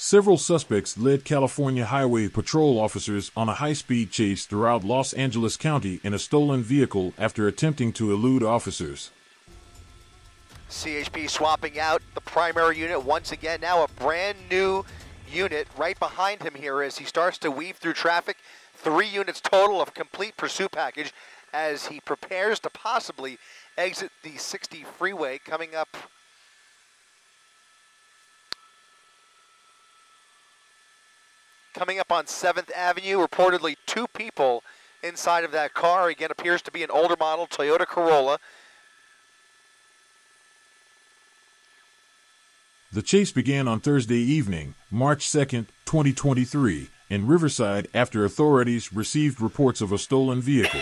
Several suspects led California Highway Patrol officers on a high-speed chase throughout Los Angeles County in a stolen vehicle after attempting to elude officers. CHP swapping out the primary unit once again. Now a brand new unit right behind him here as he starts to weave through traffic. 3 units total of complete pursuit package as he prepares to possibly exit the 60 freeway coming up. Coming up on 7th Avenue, reportedly 2 people inside of that car. Again, appears to be an older model Toyota Corolla. The chase began on Thursday evening, March 2, 2023, in Riverside after authorities received reports of a stolen vehicle.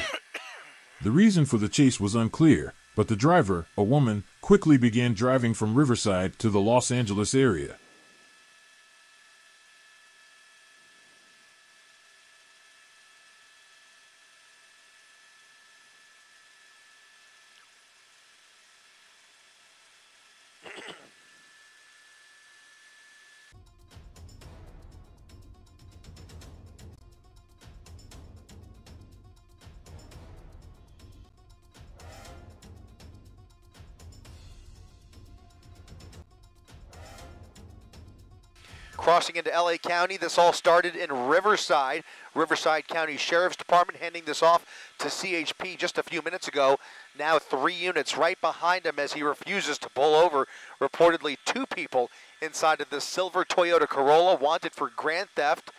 The reason for the chase was unclear, but the driver, a woman, quickly began driving from Riverside to the Los Angeles area. Crossing into LA County, this all started in Riverside. Riverside County Sheriff's Department handing this off to CHP just a few minutes ago. Now 3 units right behind him as he refuses to pull over. Reportedly 2 people inside of the silver Toyota Corolla wanted for grand theft.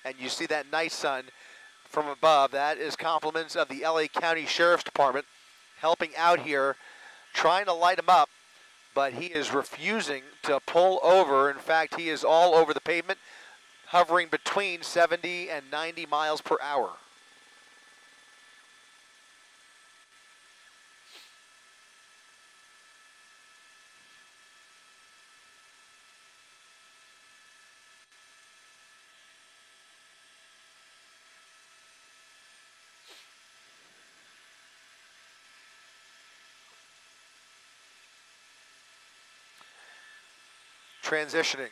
And you see that nice sun from above. That is compliments of the LA County Sheriff's Department helping out here, trying to light him up. But he is refusing to pull over. In fact, he is all over the pavement, hovering between 70 and 90 miles per hour. Transitioning.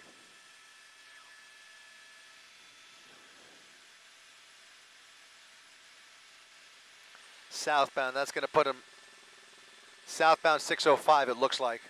Southbound, that's going to put him southbound 605, it looks like.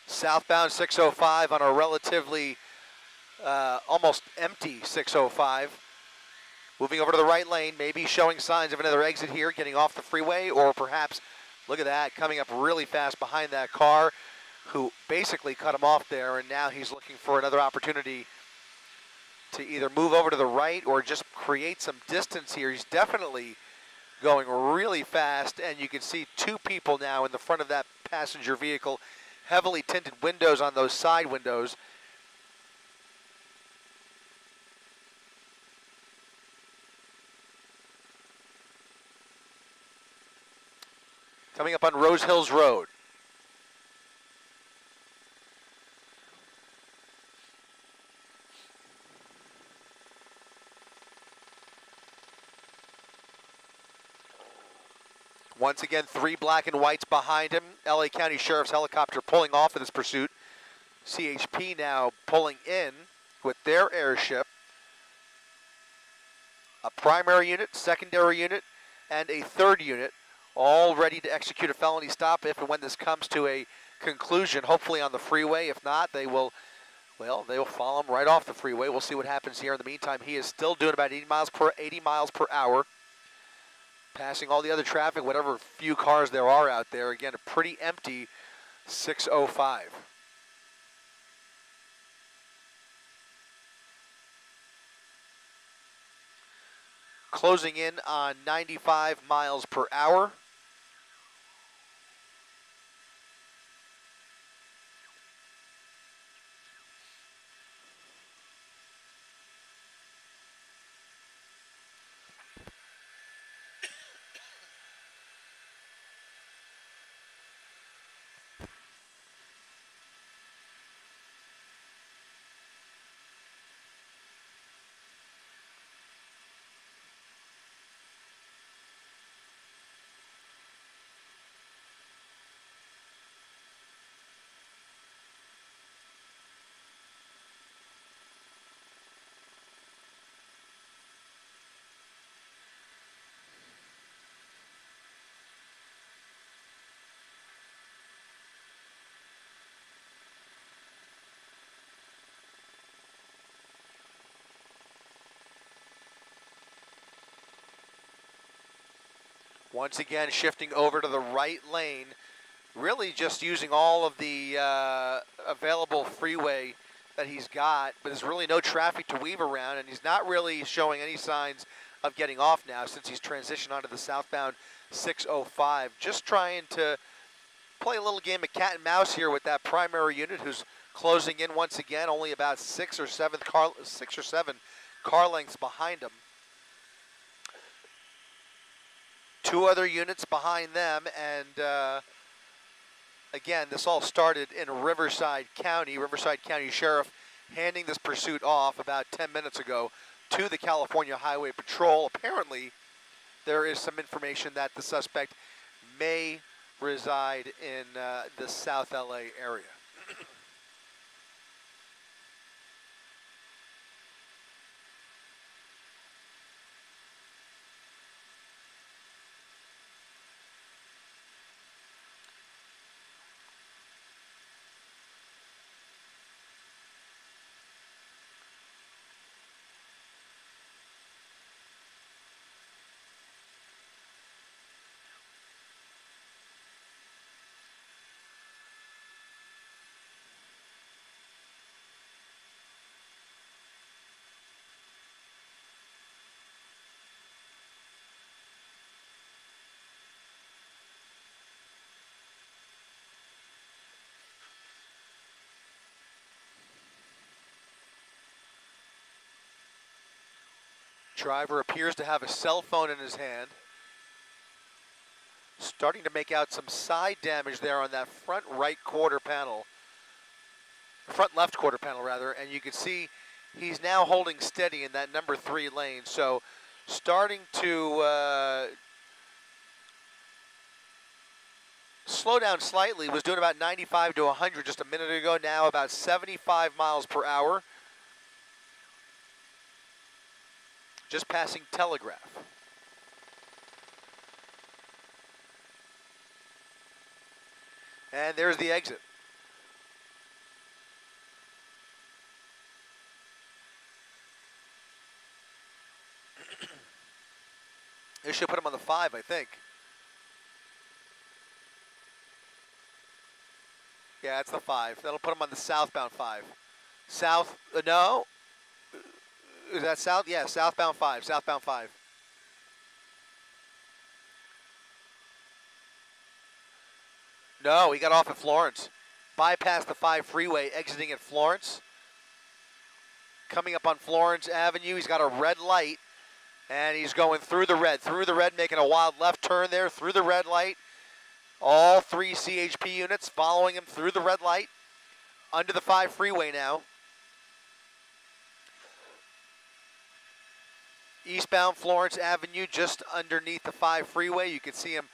Southbound 605 on a relatively almost empty 605. Moving over to the right lane, maybe showing signs of another exit here, getting off the freeway, or perhaps, look at that, coming up really fast behind that car, who basically cut him off there, and now he's looking for another opportunity to either move over to the right or just create some distance here. He's definitely going really fast, and you can see 2 people now in the front of that passenger vehicle. Heavily tinted windows on those side windows. Coming up on Rose Hills Road. Once again, 3 black and whites behind him. LA County Sheriff's helicopter pulling off in this pursuit. CHP now pulling in with their airship. A primary unit, secondary unit, and a 3rd unit, all ready to execute a felony stop if and when this comes to a conclusion, hopefully on the freeway. If not, they will follow him right off the freeway. We'll see what happens here. In the meantime, he is still doing about 80 miles per hour. Passing all the other traffic, whatever few cars there are out there. Again, a pretty empty 605. Closing in on 95 miles per hour. Once again, shifting over to the right lane, really just using all of the available freeway that he's got, but there's really no traffic to weave around, and he's not really showing any signs of getting off now since he's transitioned onto the southbound 605. Just trying to play a little game of cat and mouse here with that primary unit who's closing in once again, only about 6 or 7 car lengths behind him. 2 other units behind them, and again, this all started in Riverside County. Riverside County Sheriff handing this pursuit off about 10 minutes ago to the California Highway Patrol. Apparently, there is some information that the suspect may reside in the South LA area. Driver appears to have a cell phone in his hand. Starting to make out some side damage there on that front right quarter panel. Front left quarter panel, rather. And you can see he's now holding steady in that number 3 lane. So starting to slow down slightly. Was doing about 95 to 100 just a minute ago. Now about 75 miles per hour. Just passing Telegraph. And there's the exit. This should put him on the 5, I think. Yeah, it's the 5. That'll put him on the southbound 5. South, no. Is that south? Yeah, southbound 5, southbound 5. No, he got off at Florence. Bypassed the 5 freeway, exiting at Florence. Coming up on Florence Avenue, he's got a red light, and he's going through the red, making a wild left turn there, through the red light. All 3 CHP units following him through the red light, under the 5 freeway now. Eastbound Florence Avenue, just underneath the 5 freeway. You can see him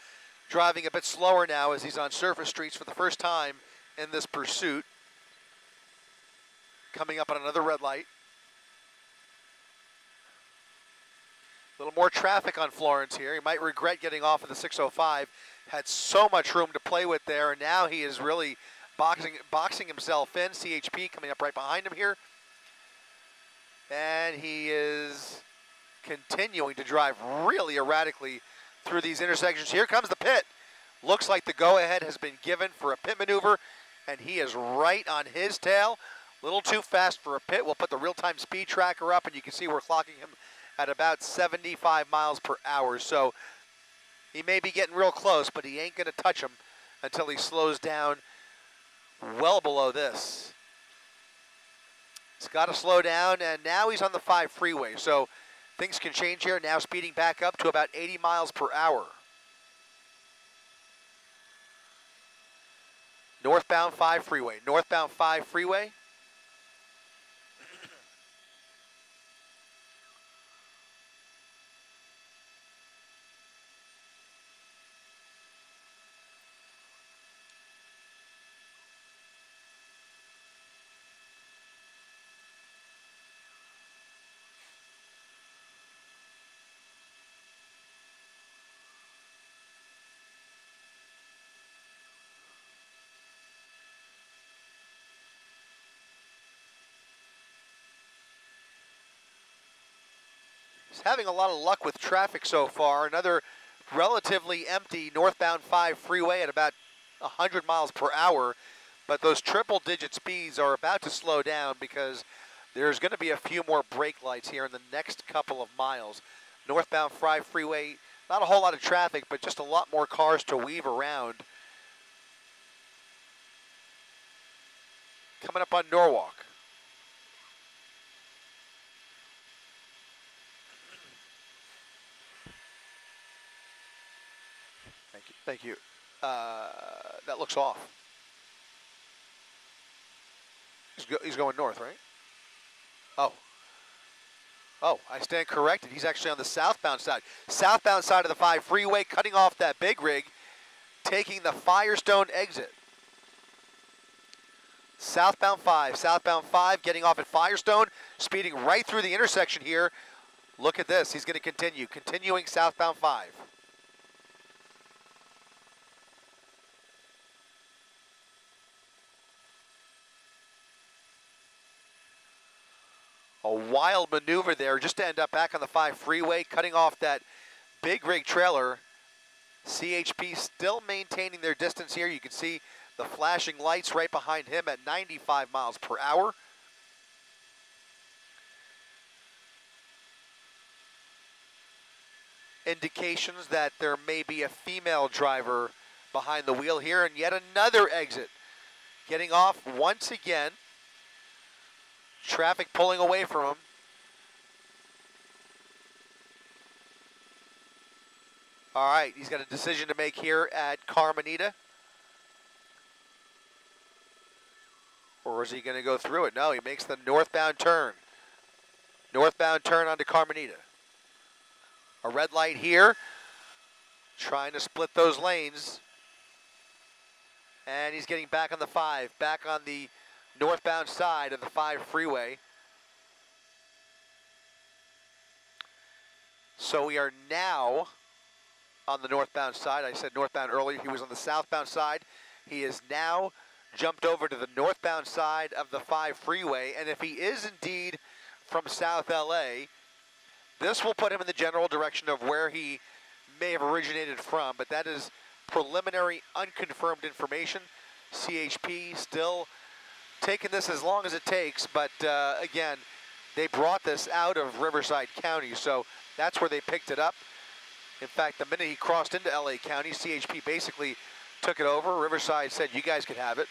driving a bit slower now as he's on surface streets for the first time in this pursuit. Coming up on another red light. A little more traffic on Florence here. He might regret getting off of the 605. Had so much room to play with there, and now he is really boxing himself in. CHP coming up right behind him here. And he is continuing to drive really erratically through these intersections. Here comes the pit. Looks like the go-ahead has been given for a pit maneuver, and he is right on his tail. A little too fast for a pit. We'll put the real-time speed tracker up, and you can see we're clocking him at about 75 miles per hour. So he may be getting real close, but he ain't going to touch him until he slows down well below this. He's got to slow down, and now he's on the 5 freeway. So things can change here, now speeding back up to about 80 miles per hour. Northbound 5 freeway, northbound 5 freeway. He's having a lot of luck with traffic so far. Another relatively empty northbound 5 freeway at about 100 miles per hour, but those triple-digit speeds are about to slow down because there's going to be a few more brake lights here in the next couple of miles. Northbound 5 freeway, not a whole lot of traffic, but just a lot more cars to weave around. Coming up on Norwalk. Thank you. Thank you. That looks off. He's going north, right? Oh. Oh, I stand corrected. He's actually on the southbound side. Southbound side of the 5 freeway, cutting off that big rig, taking the Firestone exit. Southbound 5, getting off at Firestone, speeding right through the intersection here. Look at this. He's going to continuing southbound 5. A wild maneuver there just to end up back on the 5 freeway, cutting off that big rig trailer. CHP still maintaining their distance here. You can see the flashing lights right behind him at 95 miles per hour. Indications that there may be a female driver behind the wheel here, and yet another exit. Getting off once again. Traffic pulling away from him. All right, he's got a decision to make here at Carmenita. Or is he going to go through it? No, he makes the northbound turn. Northbound turn onto Carmenita. A red light here. Trying to split those lanes. And he's getting back on the 5. Back on the northbound side of the 5 freeway. So we are now on the northbound side. I said northbound earlier. He was on the southbound side. He is now jumped over to the northbound side of the 5 freeway. And if he is indeed from South LA, this will put him in the general direction of where he may have originated from. But that is preliminary, unconfirmed information. CHP still taking this as long as it takes, but again, they brought this out of Riverside County, so that's where they picked it up. In fact, the minute he crossed into LA County, CHP basically took it over. Riverside said, you guys could have it.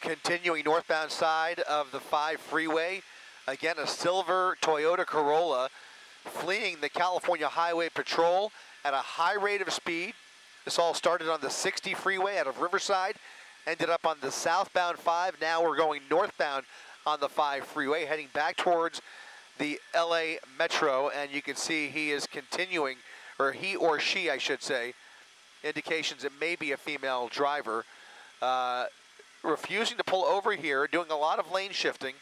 Continuing northbound side of the 5 freeway. Again, a silver Toyota Corolla fleeing the California Highway Patrol at a high rate of speed. This all started on the 60 freeway out of Riverside, ended up on the southbound 5. Now we're going northbound on the 5 freeway, heading back towards the LA Metro, and you can see he is continuing, or he or she, I should say, indications it may be a female driver, refusing to pull over here, doing a lot of lane shifting.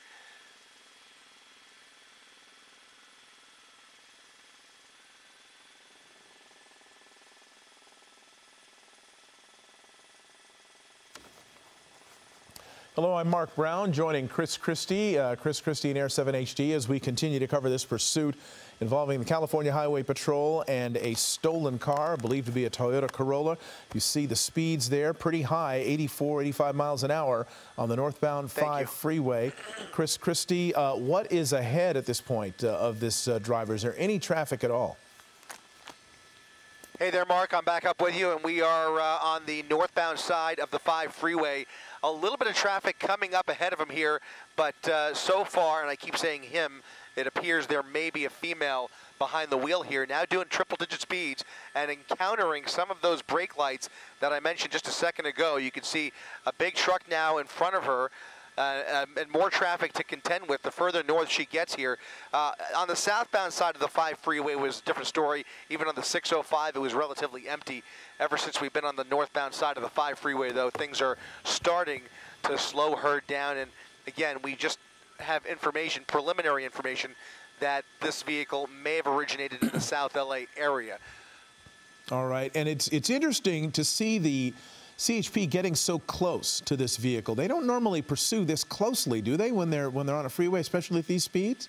Hello, I'm Mark Brown, joining Chris Christie in Air 7 HD as we continue to cover this pursuit involving the California Highway Patrol and a stolen car, believed to be a Toyota Corolla. You see the speeds there, pretty high, 84, 85 miles an hour on the northbound 5 freeway. Chris Christie, what is ahead at this point of this driver? Is there any traffic at all? Hey there, Mark. I'm back up with you, and we are on the northbound side of the 5 freeway. A little bit of traffic coming up ahead of him here, but so far, and I keep saying him, it appears there may be a female behind the wheel here, now doing triple-digit speeds and encountering some of those brake lights that I mentioned just a second ago. You can see a big truck now in front of her, and more traffic to contend with the further north she gets here. On the southbound side of the 5 freeway was a different story. Even on the 605, it was relatively empty. Ever since we've been on the northbound side of the 5 freeway, though, things are starting to slow her down. And again, we just have information, preliminary information, that this vehicle may have originated in the South LA area. All right, and it's interesting to see the CHP getting so close to this vehicle. They don't normally pursue this closely, do they, when they're on a freeway, especially at these speeds?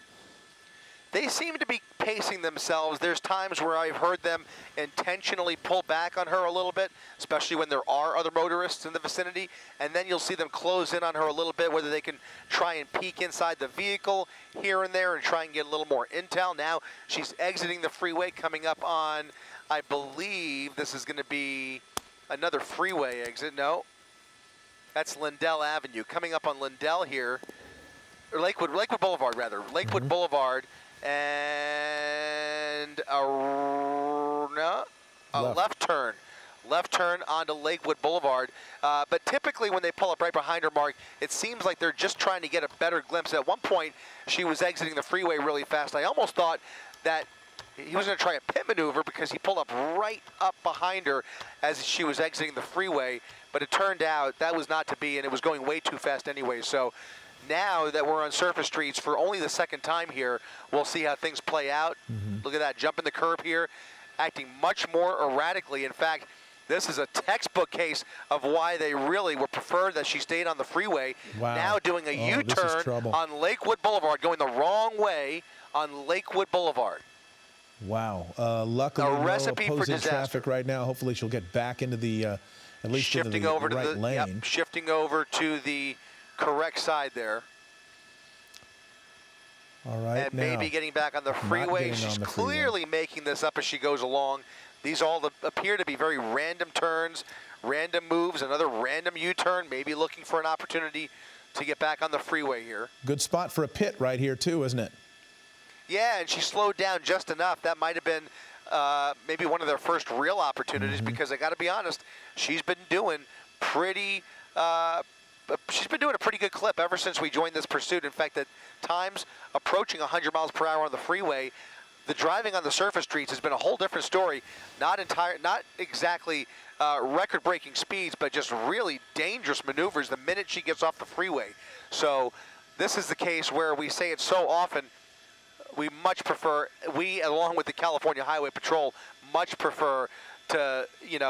They seem to be pacing themselves. There's times where I've heard them intentionally pull back on her a little bit, especially when there are other motorists in the vicinity, and then you'll see them close in on her a little bit, whether they can try and peek inside the vehicle here and there and try and get a little more intel. Now she's exiting the freeway, coming up on, I believe this is going to be another freeway exit. No, that's Lindell Avenue. Coming up on Lindell here, or Lakewood Boulevard, rather. Lakewood Boulevard, and a left turn. Left turn onto Lakewood Boulevard. But typically when they pull up right behind her, Mark, it seems like they're just trying to get a better glimpse. At one point, she was exiting the freeway really fast. I almost thought that he was going to try a pit maneuver because he pulled up right up behind her as she was exiting the freeway. But it turned out that was not to be, and it was going way too fast anyway. So now that we're on surface streets for only the second time here, we'll see how things play out. Look at that, jumping the curb here, acting much more erratically. In fact, this is a textbook case of why they really would prefer that she stayed on the freeway. Wow. Now doing a U-turn on Lakewood Boulevard, going the wrong way on Lakewood Boulevard. Wow. Luckily, a recipe no for opposing disaster. traffic right now. Hopefully she'll get back into the, at least shifting into the over right to the lane. Yep, shifting over to the correct side there. All right. And maybe getting back on the freeway. She's clearly making this up as she goes along. These all appear to be very random turns, random moves, another random U-turn, maybe looking for an opportunity to get back on the freeway here. Good spot for a pit right here too, isn't it? Yeah, and she slowed down just enough. That might have been maybe one of their first real opportunities, because I got to be honest, she's been doing pretty. She's been doing a pretty good clip ever since we joined this pursuit. In fact, at times approaching 100 miles per hour on the freeway. The driving on the surface streets has been a whole different story. Not exactly record-breaking speeds, but just really dangerous maneuvers the minute she gets off the freeway. So this is the case where we say it so often. We much prefer, along with the California Highway Patrol, much prefer to,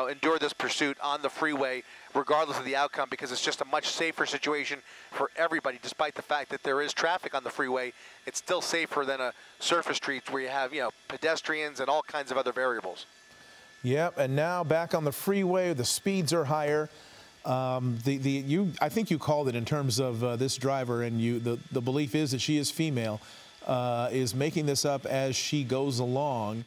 endure this pursuit on the freeway, regardless of the outcome, because it's just a much safer situation for everybody. Despite the fact that there is traffic on the freeway, it's still safer than a surface street where you have, pedestrians and all kinds of other variables. Yep, and now back on the freeway, the speeds are higher. I think you called it in terms of this driver, and the belief is that she is female, is making this up as she goes along.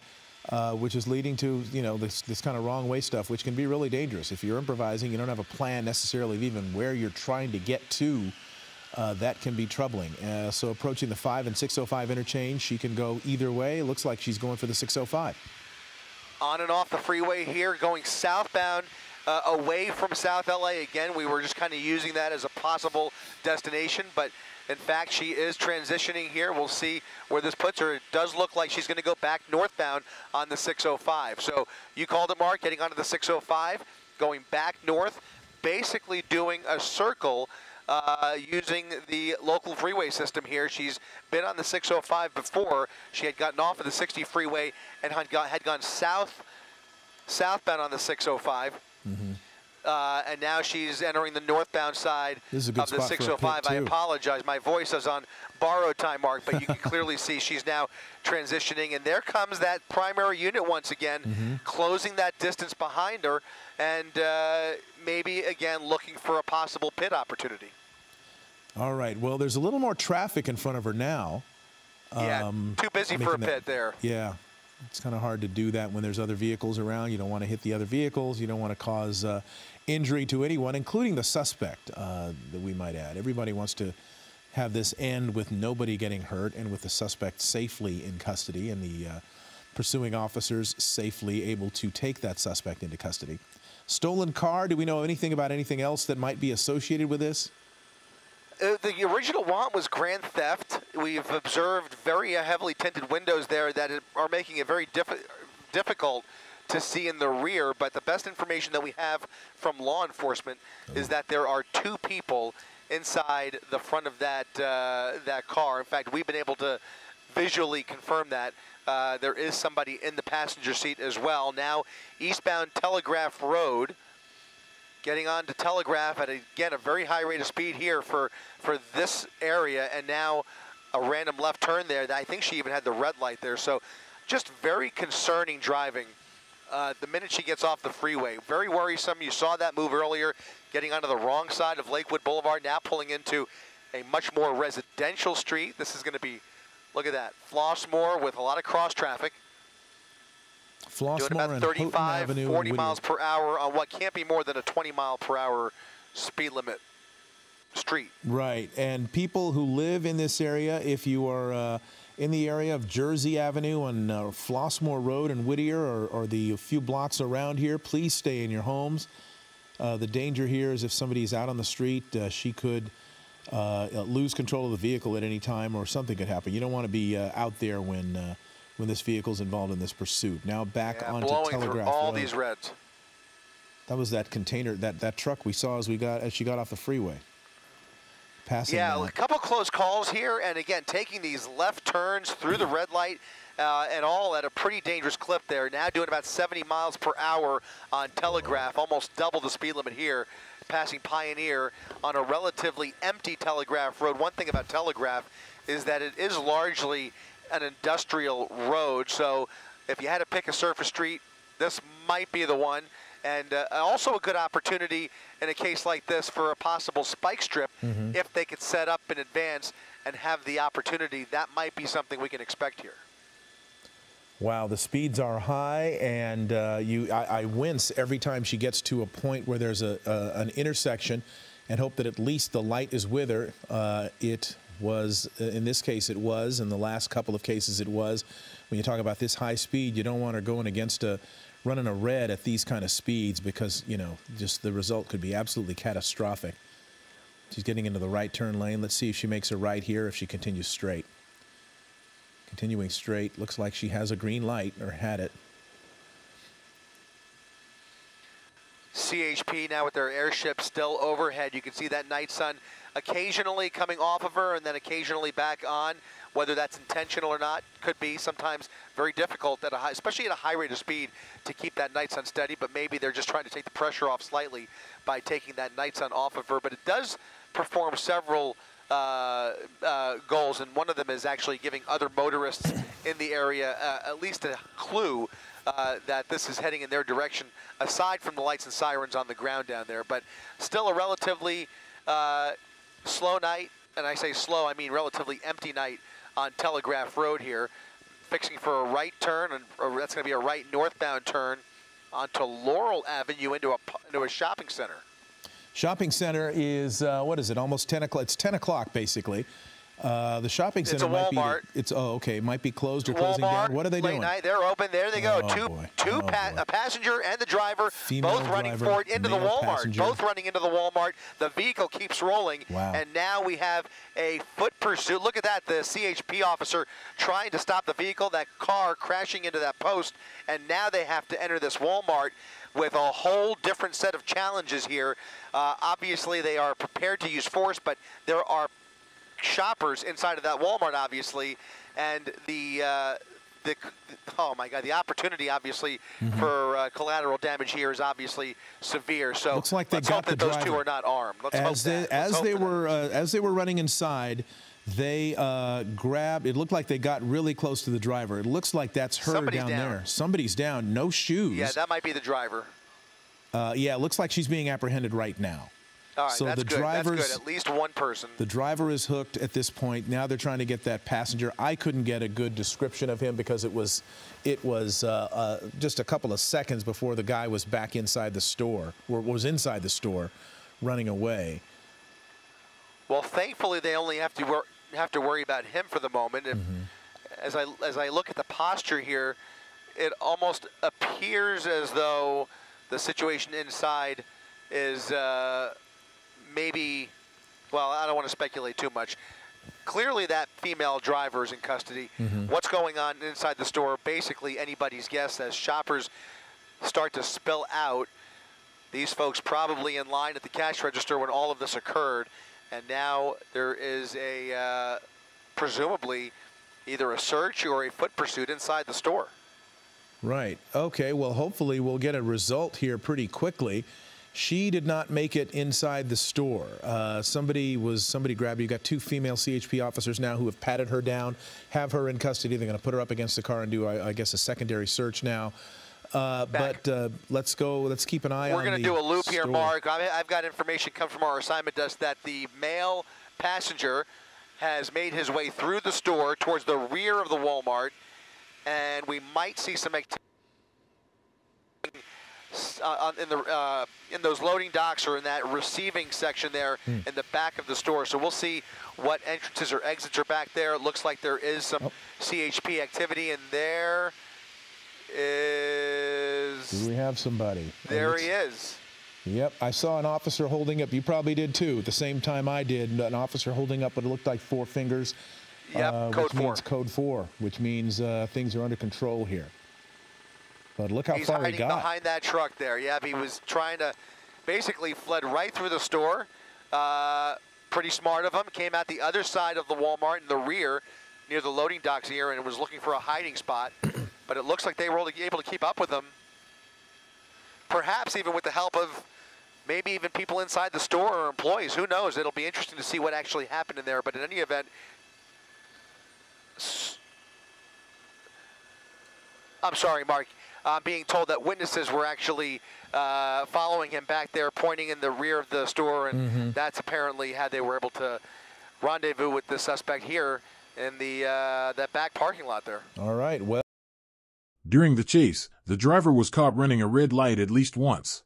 Which is leading to, this kind of wrong way stuff, which can be really dangerous. If you're improvising, you don't have a plan necessarily of even where you're trying to get to, that can be troubling. So approaching the 5 and 605 interchange, she can go either way. It looks like she's going for the 605. On and off the freeway here, going southbound, away from South LA. Again, we were just kind of using that as a possible destination, but in fact, she is transitioning here. We'll see where this puts her. It does look like she's going to go back northbound on the 605. So you called it, Mark, getting onto the 605, going back north, basically doing a circle using the local freeway system here. She's been on the 605 before. She had gotten off of the 60 freeway and had gone southbound on the 605. and now she's entering the northbound side of the 605. I apologize. My voice is on borrowed time, Mark, but you can clearly see she's now transitioning. And there comes that primary unit once again, closing that distance behind her, and maybe, again, looking for a possible pit opportunity. All right. Well, there's a little more traffic in front of her now. Yeah, too busy for a pit there. Yeah. It's kind of hard to do that when there's other vehicles around. You don't want to hit the other vehicles. You don't want to cause injury to anyone, including the suspect, that we might add. Everybody wants to have this end with nobody getting hurt and with the suspect safely in custody and the pursuing officers safely able to take that suspect into custody. Stolen car, do we know anything about anything else that might be associated with this? The original want was grand theft. We've observed very heavily tinted windows there that are making it very difficult to see in the rear, but the best information that we have from law enforcement is that there are 2 people inside the front of that that car. In fact, we've been able to visually confirm that. There is somebody in the passenger seat as well. Now, eastbound Telegraph Road, getting on to Telegraph at, again, a very high rate of speed here for this area, and now a random left turn there. I think she even had the red light there, so just very concerning driving the minute she gets off the freeway. Very worrisome. You saw that move earlier, getting onto the wrong side of Lakewood Boulevard, now pulling into a much more residential street. This is going to be, look at that, Flossmoor with a lot of cross traffic. Flossmoor doing about 35, 40 miles per hour on what can't be more than a 20-mile-per-hour speed limit street. Right, and people who live in this area, if you are in the area of Jersey Avenue on Flossmoor Road in Whittier or the few blocks around here, please stay in your homes. The danger here is if somebody's out on the street, she could lose control of the vehicle at any time, or something could happen. You don't want to be out there when this vehicle's involved in this pursuit. Now back onto Telegraph Road. All Road. these reds. That was that container, that truck we saw as she got off the freeway. Passing a couple close calls here, and again, taking these left turns through the red light and all at a pretty dangerous clip there. Now doing about 70 miles per hour on Telegraph, almost double the speed limit here, passing Pioneer on a relatively empty Telegraph Road. One thing about Telegraph is that it is largely an industrial road, so if you had to pick a surface street, this might be the one. And also a good opportunity in a case like this for a possible spike strip, if they could set up in advance and have the opportunity. That might be something we can expect here. Wow, the speeds are high, and I wince every time she gets to a point where there's an intersection, and hope that at least the light is with her. It was, in this case it was, in the last couple of cases it was. When you talk about this high speed, you don't want her going against running a red at these kind of speeds, because, you know, just the result could be absolutely catastrophic. She's getting into the right turn lane. Let's see if she makes a right here, if she continues straight. Continuing straight, looks like she has a green light, or had it. CHP now with their airship still overhead. You can see that night sun occasionally coming off of her and then occasionally back on. Whether that's intentional or not could be sometimes very difficult, at especially at a high rate of speed, to keep that night sun steady, but maybe they're just trying to take the pressure off slightly by taking that night sun off of her. But it does perform several goals, and one of them is actually giving other motorists in the area at least a clue that this is heading in their direction, aside from the lights and sirens on the ground down there. But still a relatively slow night, and I say slow, I mean relatively empty night on Telegraph Road here, fixing for a right turn, and that's going to be a right northbound turn onto Laurel Avenue into a shopping center. Shopping center is, what is it, almost 10 o'clock? It's 10 o'clock, basically. The shopping center might be... It's okay, it might be closed or closing down. What are they doing? Late night, they're open. There they go. A passenger and the driver, both running forward into the Walmart. Passenger. Both running into the Walmart. The vehicle keeps rolling. Wow. And now we have a foot pursuit. Look at that, the CHP officer trying to stop the vehicle, that car crashing into that post, and now they have to enter this Walmart with a whole different set of challenges here. Obviously, they are prepared to use force, but there are shoppers inside of that Walmart, obviously, and the oh my God, the opportunity obviously for collateral damage here is obviously severe. So looks like they let's got hope that the those driver. two are not armed. Let's hope that. As they were running inside, they grabbed. It looked like they got really close to the driver. It looks like that's her down there. Somebody's down. No shoes. Yeah, that might be the driver. Yeah, it looks like she's being apprehended right now. All right, so that's good. That's good. At least one person. The driver is hooked at this point. Now they're trying to get that passenger. I couldn't get a good description of him because it was just a couple of seconds before the guy was back inside the store, or was inside the store, running away. Well, thankfully they only have to worry about him for the moment. As I look at the posture here, it almost appears as though the situation inside is maybe, well, I don't want to speculate too much. Clearly that female driver is in custody. What's going on inside the store, basically anybody's guess. As shoppers start to spill out, these folks probably in line at the cash register when all of this occurred, and now there is a presumably either a search or a foot pursuit inside the store. Right. Okay, well, hopefully we'll get a result here pretty quickly. She did not make it inside the store. Somebody grabbed her. You got two female CHP officers now who have patted her down, have her in custody. They're going to put her up against the car and do, I guess, a secondary search now. But let's go. Let's keep an eye on the We're going to do a loop here, store. Mark. I've got information come from our assignment desk that the male passenger has made his way through the store towards the rear of the Walmart, and we might see some activity in those loading docks or in that receiving section there in the back of the store. So we'll see what entrances or exits are back there. It looks like there is some CHP activity, and there is... Do we have somebody? There he is. Yep, I saw an officer holding up. You probably did too. At the same time I did, an officer holding up what looked like 4 fingers. Yep, code 4. Which means code 4, which means things are under control here. But look how far he got. He's hiding behind that truck there. Yeah, he was trying to, basically fled right through the store. Pretty smart of him. Came out the other side of the Walmart in the rear, near the loading docks here, and was looking for a hiding spot. But it looks like they were able to keep up with him. Perhaps even with the help of maybe even people inside the store or employees. Who knows? It'll be interesting to see what actually happened in there. But in any event, I'm sorry, Mark. Being told that witnesses were actually following him back there, pointing in the rear of the store, and that's apparently how they were able to rendezvous with the suspect here in the that back parking lot there. All right, well. During the chase, the driver was caught running a red light at least once.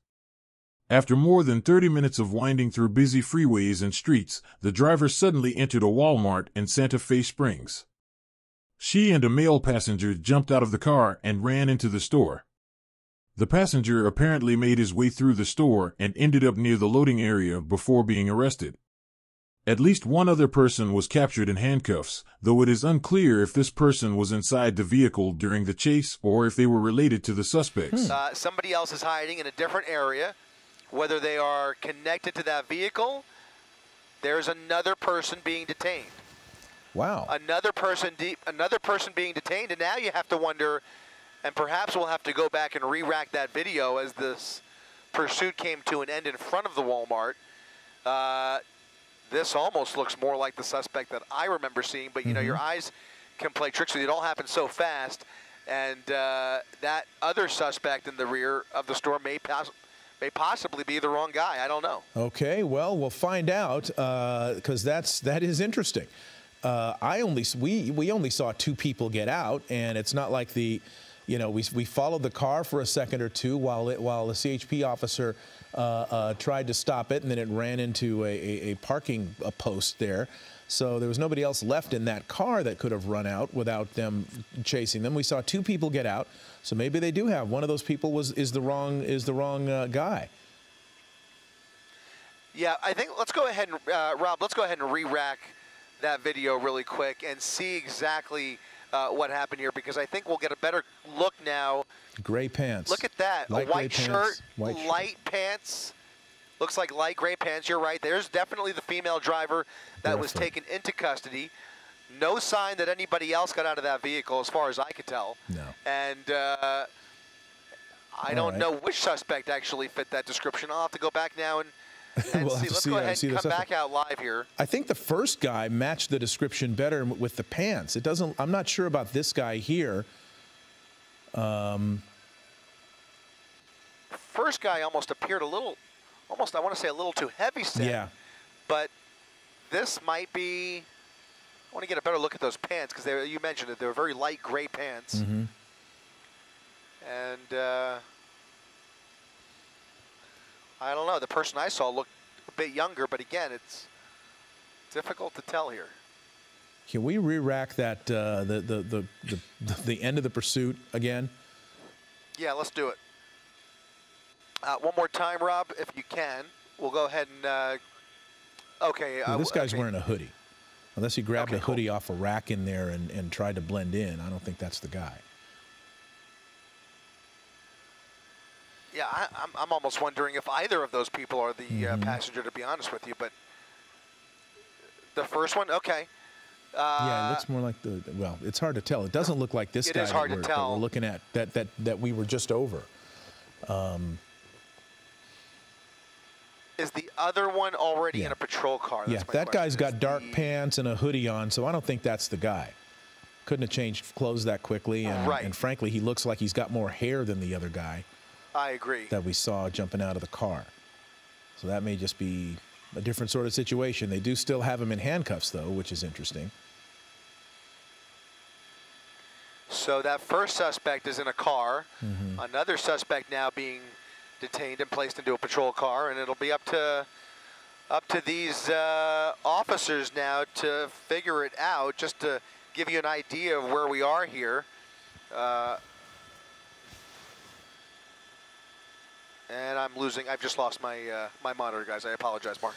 After more than 30 minutes of winding through busy freeways and streets, the driver suddenly entered a Walmart in Santa Fe Springs. She and a male passenger jumped out of the car and ran into the store. The passenger apparently made his way through the store and ended up near the loading area before being arrested. At least one other person was captured in handcuffs, though it is unclear if this person was inside the vehicle during the chase or if they were related to the suspects. Somebody else is hiding in a different area. Whether they are connected to that vehicle, there's another person being detained. Wow. Another person being detained, and now you have to wonder, and perhaps we'll have to go back and re-rack that video as this pursuit came to an end in front of the Walmart. This almost looks more like the suspect that I remember seeing, but you know, your eyes can play tricks with you. It all happens so fast, and that other suspect in the rear of the store may possibly be the wrong guy. I don't know. Okay, well, we'll find out because that is interesting. We only saw 2 people get out, and it's not like we followed the car for a second or two while the CHP officer tried to stop it, and then it ran into a parking post there. So there was nobody else left in that car that could have run out without them chasing them. We saw 2 people get out, so maybe they do have one of those people is the wrong guy. Yeah, I think let's go ahead and Rob, let's go ahead and re-rack that video really quick and see exactly what happened here, because I think we'll get a better look now. Gray pants. Look at that. Light a white shirt, pants. light pants. Looks like light gray pants. You're right. There's definitely the female driver that was taken into custody. No sign that anybody else got out of that vehicle, as far as I could tell. No. And I don't know which suspect actually fit that description. I'll have to go back now and We'll see. Let's go ahead and come back out live here. I think the first guy matched the description better with the pants. It doesn't. I'm not sure about this guy here. First guy almost appeared a little, I want to say a little too heavy set. Yeah. But this might be. I want to get a better look at those pants because you mentioned it. They were very light gray pants. Mm-hmm. And I don't know. The person I saw looked a bit younger, but again, it's difficult to tell here. Can we re-rack that the end of the pursuit again? Yeah, let's do it. One more time, Rob, if you can. We'll go ahead and. Okay. This guy's wearing a hoodie. Unless he grabbed a hoodie cool. off a rack in there and tried to blend in, I don't think that's the guy. Yeah, I'm almost wondering if either of those people are the passenger, to be honest with you. But the first one, okay. Yeah, it looks more like well, it's hard to tell. It doesn't look like this guy is hard to tell. that we're looking at, that we were just over. Is the other one already in a patrol car? Yeah, that guy's got dark pants and a hoodie on, so I don't think that's the guy. Couldn't have changed clothes that quickly, and frankly, he looks like he's got more hair than the other guy. I agree. That we saw jumping out of the car. So that may just be a different sort of situation. They do still have him in handcuffs, though, which is interesting. So that first suspect is in a car. Another suspect now being detained and placed into a patrol car, and it'll be up to these officers now to figure it out. Just to give you an idea of where we are here. And I've just lost my my monitor, guys. I apologize, Mark.